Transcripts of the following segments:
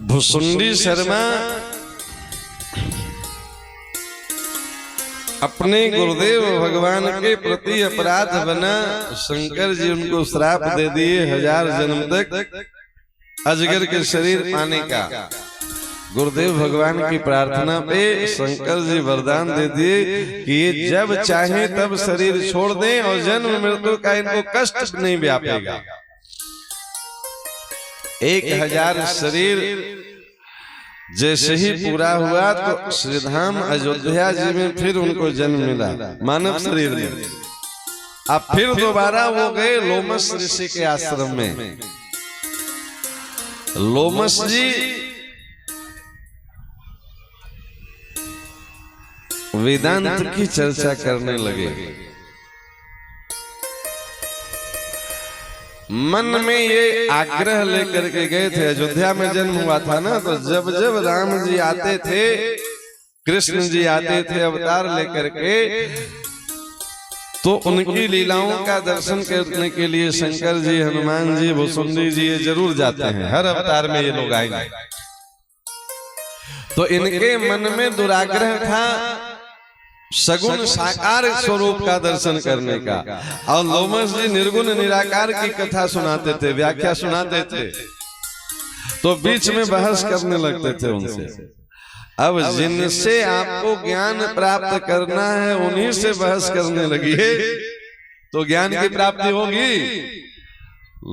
भुसुंडी शर्मा अपने गुरुदेव भगवान के प्रति अपराध बना, शंकर जी उनको श्राप दे दिए 1000 जन्म तक अजगर के शरीर पाने का। गुरुदेव भगवान की प्रार्थना पे शंकर जी वरदान दे दिए कि ये जब चाहे तब शरीर छोड़ दें और जन्म मृत्यु का इनको कष्ट नहीं व्यापेगा। 1000 शरीर जैसे ही पूरा हुआ तो श्रीधाम अयोध्या जी में फिर उनको जन्म मिला मानव शरीर में। अब फिर दोबारा वो गए लोमस ऋषि के आश्रम में। लोमस जी वेदांत की चर्चा करने लगे। मन में ये आग्रह लेकर के गए थे, अयोध्या में जन्म हुआ था ना, तो जब जब राम जी आते थे, कृष्ण जी आते थे अवतार लेकर के, तो उनकी लीलाओं का दर्शन करने के लिए शंकर जी, हनुमान जी, भुसुंडी जी ये जरूर जाते हैं। हर अवतार में ये लोग आएंगे। तो इनके मन में दुराग्रह था सगुण साकार स्वरूप का दर्शन करने का, और लोमस जी निर्गुण निराकार की कथा सुनाते थे, व्याख्या सुनाते थे। तो बीच में बहस करने लगते थे उनसे। अब जिनसे आपको ज्ञान प्राप्त करना है उन्हीं से बहस करने लगी है तो ज्ञान की प्राप्ति होगी।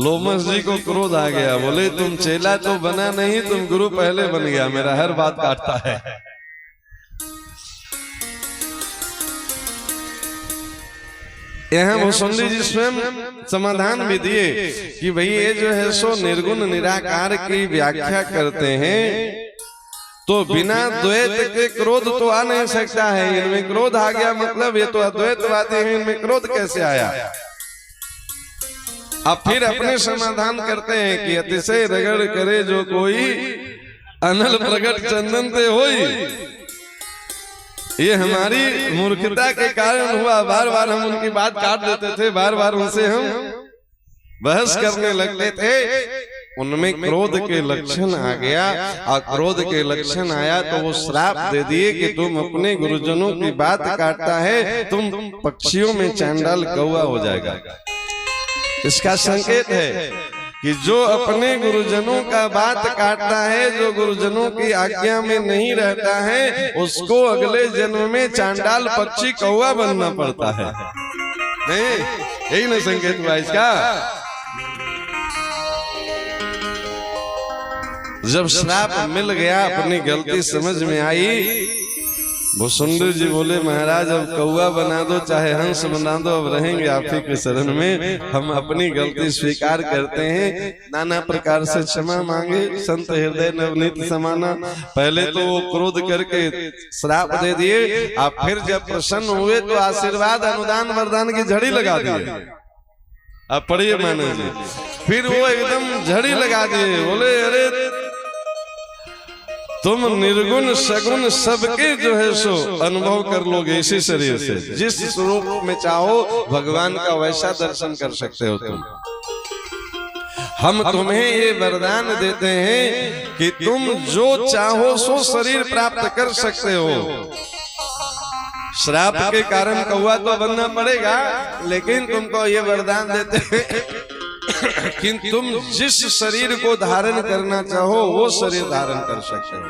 लोमस जी को क्रोध आ गया, बोले तुम चेला तो बना नहीं, तुम गुरु पहले बन गया, मेरा हर बात काटता है। यहाँ भुसुंडी जी स्वयं समाधान भी दिए कि भाई ये जो है सो निर्गुण निराकार की व्याख्या करते हैं, तो बिना द्वैत के क्रोध तो आ नहीं सकता है। इनमें क्रोध आ गया मतलब ये तो अद्वैतवादी हैं, इनमें क्रोध कैसे आया। अब फिर अपने समाधान करते हैं कि अतिशय रगड़ करे जो कोई, अनल प्रगट चंदन ते होई। ये हमारी मूर्खता के कारण हुआ। बार बार हम उनकी बात काट देते थे, बार बार उनसे हम बहस करने लगते थे। उनमें क्रोध के लक्षण आ गया, और क्रोध के लक्षण आया तो वो श्राप दे दिए कि तुम अपने गुरुजनों की बात काटता है, तुम पक्षियों में चांडाल कौवा हो जाएगा। इसका संकेत है कि जो अपने गुरुजनों का बात काटता है, जो गुरुजनों की आज्ञा में नहीं रहता है, उसको अगले जन्म में चांडाल पक्षी कौवा बनना पड़ता है। नहीं, यही ना संकेत हुआ इसका। जब श्राप मिल गया, अपनी गलती समझ में आई, भुसुंडी जी बोले महाराज अब कौवा बना दो चाहे हंस बना दो, अब रहेंगे आप ही के शरण में। हम अपनी गलती स्वीकार करते हैं, नाना प्रकार से क्षमा मांगे। संत हृदय नवनीत समाना। पहले तो वो क्रोध करके श्राप दे दिए, आप फिर जब प्रसन्न हुए तो आशीर्वाद अनुदान वरदान की झड़ी लगा दिए। अब पढ़िए मानो जी, फिर वो एकदम झड़ी लगा दिए। बोले अरे तुम निर्गुण सगुण सबके जो है सो अनुभव कर लोगे इसी शरीर से। जिस स्वरूप में चाहो भगवान का वैसा दर्शन कर सकते हो तुम। हम तुम्हें ये वरदान देते हैं कि तुम जो चाहो सो शरीर प्राप्त कर सकते हो। श्राप के कारण कौवा तो बनना पड़ेगा, लेकिन तुमको ये वरदान देते हैं कि तुम जिस शरीर को धारण करना चाहो वो शरीर धारण कर सकते हो।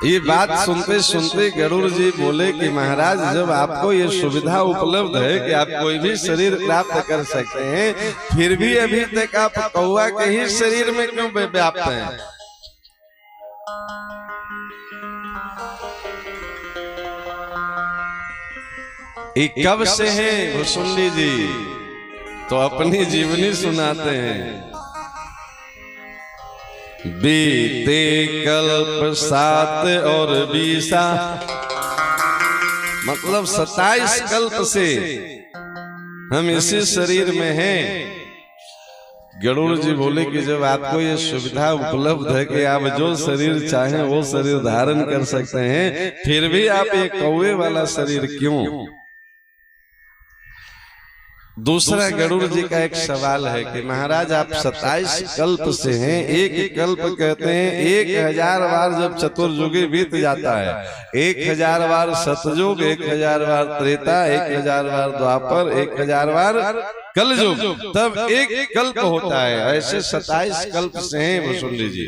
ये बात सुनते सुनते गरुड़ जी बोले कि महाराज जब आपको ये सुविधा उपलब्ध है कि आप कोई भी शरीर प्राप्त कर सकते हैं, फिर भी अभी तक आप कौवा के ही शरीर में क्यों व्याप्त हैं? ये कब से है भुसुंडी जी? तो अपनी जीवनी सुनाते हैं। बीते कल्प 7 और 20 मतलब 27 कल्प से हम इसी शरीर में हैं। गरुड़ जी बोले कि जब आपको ये सुविधा उपलब्ध है कि आप जो शरीर चाहें वो शरीर धारण कर सकते हैं, फिर भी आप ये कौवे वाला शरीर क्यों? दूसरा गरुड़ जी का एक सवाल है कि महाराज आप 27 कल्प से हैं, एक कल्प कहते हैं 1000 बार जब चतुर्युगी बीत जाता है, 1000 बार सतयुग, 1000 बार त्रेता, 1000 बार द्वापर, 1000 बार कलयुग, तब एक कल्प होता है। ऐसे 27 कल्प से हैं वसुंधरा जी।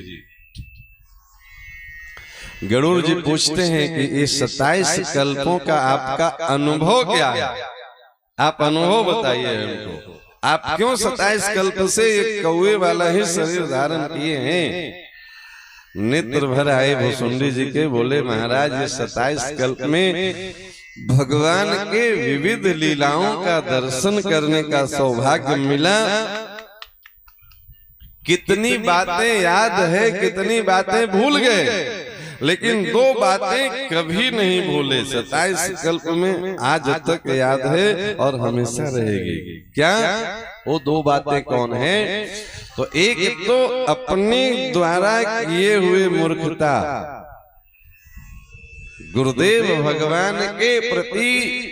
गरुड़ जी पूछते हैं कि ये 27 कल्पों का आपका अनुभव क्या है, आप अनुभव बताइए हमको। आप क्यों 27 कल्प से एक कौवे वाला ही शरीर धारण किए हैं? नेत्र भर आए भुसुंडी जी के, बोले महाराज ये 27 कल्प में भगवान के विविध लीलाओं का दर्शन करने का सौभाग्य मिला। कितनी बातें याद है, कितनी बातें भूल गए, लेकिन 2 बातें कभी नहीं भूले। 27 कल्प में आज तक याद है और हमेशा रहेगी। क्या वो 2 बातें कौन है? तो एक तो अपने द्वारा किए हुए मूर्खता, गुरुदेव भगवान के प्रति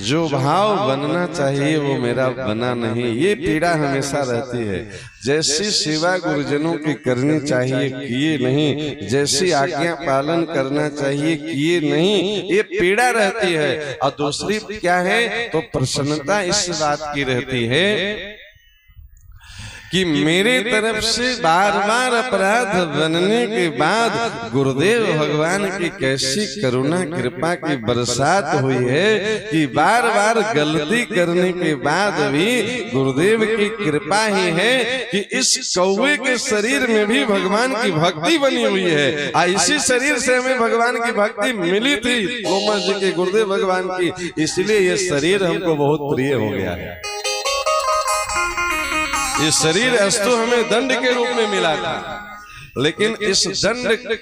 जो भाव बनना चाहिए वो मेरा बना नहीं, ये पीड़ा हमेशा रहती है। जैसी सेवा गुरुजनों की करनी चाहिए किए नहीं, जैसी आज्ञा पालन करना चाहिए किए नहीं, ये पीड़ा रहती है। और दूसरी क्या है? तो प्रसन्नता इस बात की रहती है कि मेरे तरफ से बार बार अपराध बनने के बाद गुरुदेव भगवान की कैसी करुणा कृपा की बरसात हुई है कि बार बार गलती करने के बाद भी गुरुदेव की कृपा ही है कि इस कौवे के शरीर में भी भगवान की भक्ति बनी हुई है। इसी शरीर से हमें भगवान की भक्ति मिली थी, लोमस जी के गुरुदेव भगवान की, इसलिए ये शरीर हमको बहुत प्रिय हो गया है। ये शरीर अस्तु हमें दंड के रूप में मिला था, लेकिन इस दंड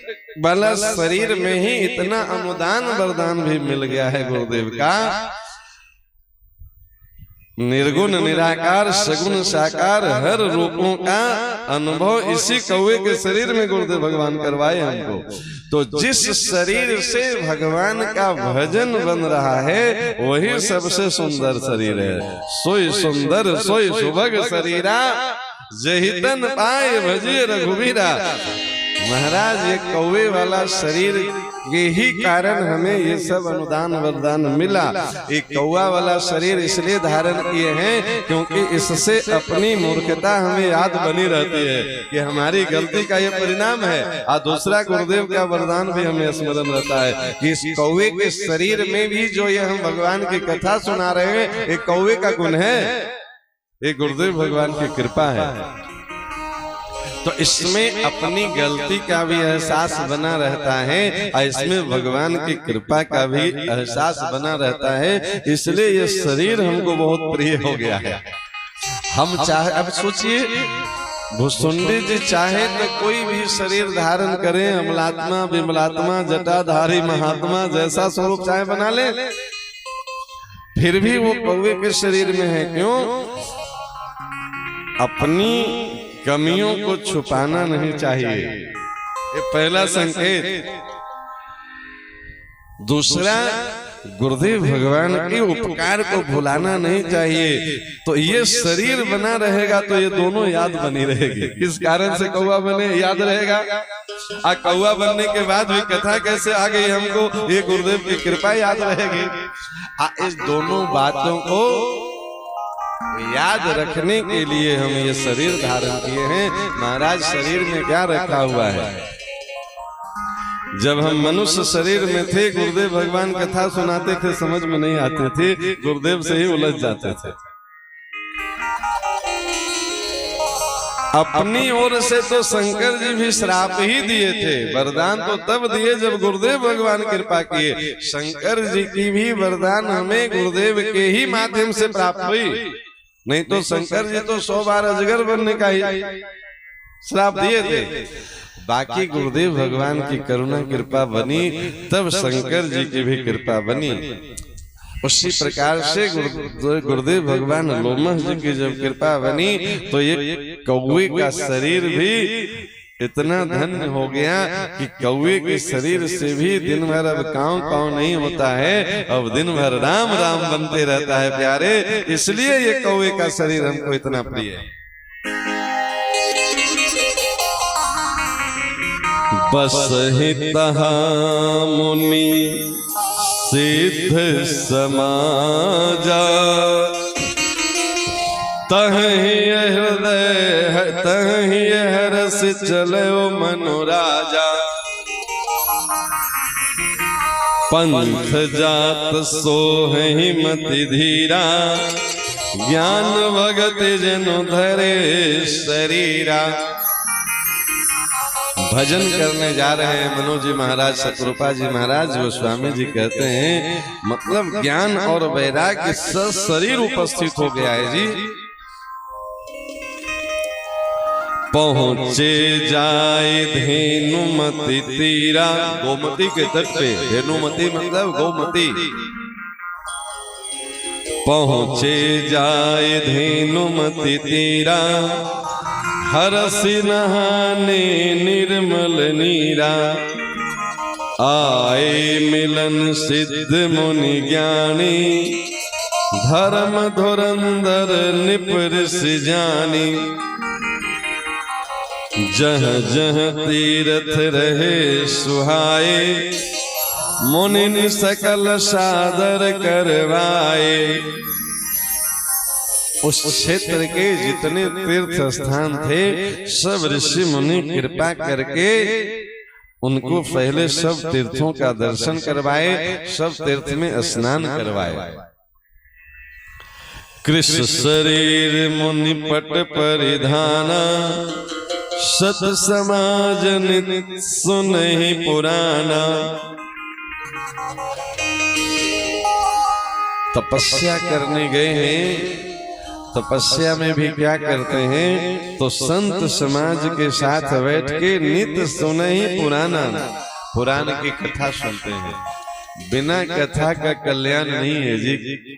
वाला शरीर में ही इतना अनुदान वरदान भी मिल गया है गुरुदेव का। निर्गुण निराकार सगुण साकार हर रूपों का अनुभव इसी कौवे के शरीर में गुरुदेव भगवान करवाए हमको। तो जिस शरीर से भगवान का भजन बन रहा है वही सबसे सुंदर शरीर है। सोई सुंदर सोई सुभग शरीरा, जहि तन पाए भजिए रघुवीरा। महाराज ये कौवे वाला शरीर के ही कारण हमें ये सब अनुदान वरदान मिला। एक कौवा वाला शरीर इसलिए धारण किए हैं क्योंकि इससे अपनी मूर्खता हमें याद बनी रहती है कि हमारी गलती का ये परिणाम है। और दूसरा गुरुदेव का वरदान भी हमें स्मरण रहता है कि इस कौवे के शरीर में भी जो ये हम भगवान की कथा सुना रहे हैं एक कौवे का गुण है, एक गुरुदेव भगवान की कृपा है। तो इसमें अपनी गलती का भी एहसास बना रहता है और इसमें भगवान की कृपा का भी एहसास बना रहता है, इसलिए ये शरीर हमको बहुत प्रिय हो गया है। हम चाहे, अब सोचिए भुसुंडी जी चाहे तो कोई भी शरीर धारण करें, अमलात्मा विमलात्मा जटाधारी महात्मा जैसा स्वरूप चाहे बना ले, फिर भी वो कौवे के शरीर में है। क्यों? अपनी कमियों को छुपाना नहीं चाहिए, ये पहला संकेत। दूसरा, गुरुदेव भगवान के उपकार को भुलाना नहीं चाहिए। तो ये शरीर बना रहेगा तो ये दोनों याद बनी रहेगी। किस कारण से कौवा बने याद रहेगा, और कौवा बनने के बाद भी कथा कैसे आ गई हमको, ये गुरुदेव की कृपा याद रहेगी। इस दोनों बातों को याद रखने के लिए हम ये शरीर धारण किए हैं। महाराज शरीर में क्या रखा हुआ है? जब हम मनुष्य शरीर में थे गुरुदेव भगवान कथा सुनाते थे, समझ में नहीं आते थे, गुरुदेव से ही उलझ जाते थे। अपनी ओर से तो शंकर जी भी श्राप ही दिए थे, वरदान तो तब दिए जब गुरुदेव भगवान कृपा किए। शंकर जी की भी वरदान हमें गुरुदेव के ही माध्यम से प्राप्त हुई, नहीं तो शंकर जी तो 100 बार अजगर बनने का ही श्राप दिए थे। बाकी गुरुदेव भगवान की करुणा कृपा बनी तब शंकर जी की भी कृपा बनी। उसी प्रकार से गुरुदेव भगवान लोमस जी की जब कृपा बनी तो ये कौवे का शरीर भी इतना धन्य हो गया कि कौवे के शरीर से भी दिन भर अब कांव कांव नहीं होता है, अब दिन भर राम राम बनते रहता है प्यारे। इसलिए ये कौवे का शरीर हमको इतना प्रिय है। बस हितहा मुनि सिद्ध समाजा, तहि हृदय तहि हरस चलो मनोराजा। पंथ जात सोहि मति धीरा, ज्ञान भगत जनु धरे शरीरा। भजन करने जा रहे हैं मनोज जी महाराज, सतरूपा जी महाराज, गोस्वामी जी कहते हैं मतलब ज्ञान और वैराग्य शरीर उपस्थित हो गया है जी। पहुंचे जाए धेनुमति तीरा, गोमती के तट पे, धेनुमति मतलब गोमती। पहुंचे जाए धेनुमति तीरा, हरसि नहाने निर्मल नीरा। आए मिलन सिद्ध मुनि ज्ञानी, धर्म धुरंधर निपरिस जानी। जह जह तीरथ रहे सुहाए, मुनि सकल सादर करवाए। उस क्षेत्र के जितने तीर्थ स्थान थे सब ऋषि मुनि कृपा करके उनको पहले सब तीर्थों का दर्शन करवाए, सब तीर्थ में स्नान करवाए। कृष्ण शरीर मुनि पट परिधाना, सत समाज नित सुनहि पुराना। तपस्या करने गए हैं, तपस्या में भी क्या करते हैं तो संत समाज के साथ बैठ के नित सुनहि पुराना, पुराण की कथा सुनते हैं। बिना कथा का कल्याण नहीं है जी।